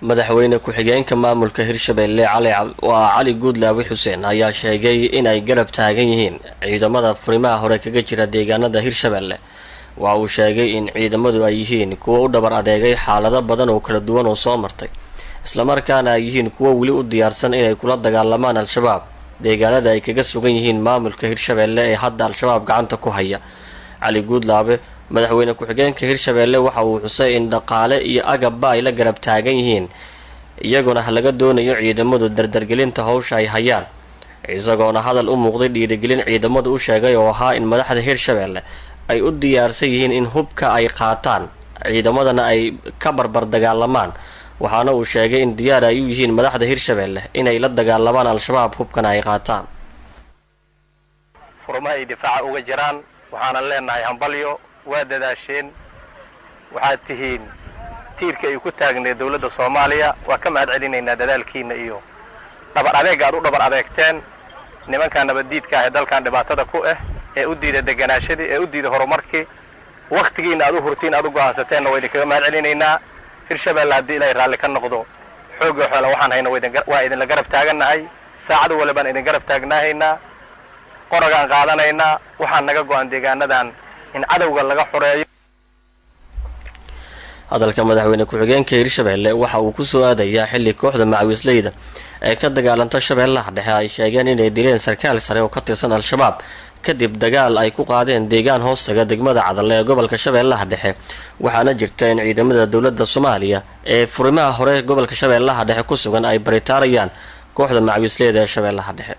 madaxweyne ku-xigeenka maamulka Hirshabelle Cali Guudlaawe Xuseen ayaa sheegay in ay garab taagan yihiin ciidamada furimaha hore kaga jira deegaanada Hirshabelle. Waxa uu sheegay in ciidamadu ay yihiin kuwa u dhabar adeegay xaalado badan oo kala duwan oo soo martay, isla markaana ay yihiin kuwa weli u diyaarsan inay kula dagaalamaan al-shabaab deegaanada ay kaga sugan yihiin maamulka Hirshabelle ee hadda al-shabaab gacanta ku haya. Cali Guudlaawe madaxweyne ku-xigeenka Hirshabelle waxa uu xusay in dhaqaale iyo agabba ay la garab taagan yihiin, iyaguna laga doonayo ciidamadu dardargelinta hawsha ay hayaan, isagoona hadal u muuqday dhiirigelin ciidamadu u sheegay oo ahaa in madaxda Hirshabelle ay u diyaarsan yihiin in hubka ay qaataan ciidamadana ay ka barbar dagaalamaan. waxaana uu sheegay in diyaar ay u yihiin madaxda Hirshabelle inay la dagaalamaan al-shabaab hubkana ay qaataan. furmaha ay difaaca uga jiraan waxaana leenahay hambalyo waa dadaasheen, waxaad tihiin tiirka ay ku taagneed dawladda Soomaaliya. waa ka mahad celinaynaa dadaalkiina iyo dhabar adeeg aad u dhabar adeegteen nimanka nabadiidka ah dalkan dhibaatada ku ah ee u diida deganaashadii ee u diida horumarkii waqtigiina aad u hurtiin aad u go'aansateen way idinkaga mahad celinaynaa. Hirshabelle haddii ilaahay raalli ka noqdo xoog iyo xoolo waxaan hayna waa idin la garab taaganahay, saacad walbana idin garab taagnaahayna, qoragaan qaadanaynaa. waxaan naga go'an deegaanadan in cadawga laga xoreeyo. hadalka madaxweyne ku-xigeenka Hirshabelle waxa uu ku soo aadayaa xilli kooxda macawisleyda ee ka dagaalanta Shabeellaha Dhexe ay sheegeen inay dileen sarkaal sare oo ka tirsan al-shabaab kadib dagaal ay ku qaadeen deegaan hoostaga degmada Cadalle ee gobolka Shabeellaha Dhexe. waxaana jirta in ciidamada dawladda Soomaaliya ee furimaha hore gobolka Shabeellaha Dhexe ku sugan ay baritaarayaan kooxda macawisleyda ee Shabeellaha Dhexe.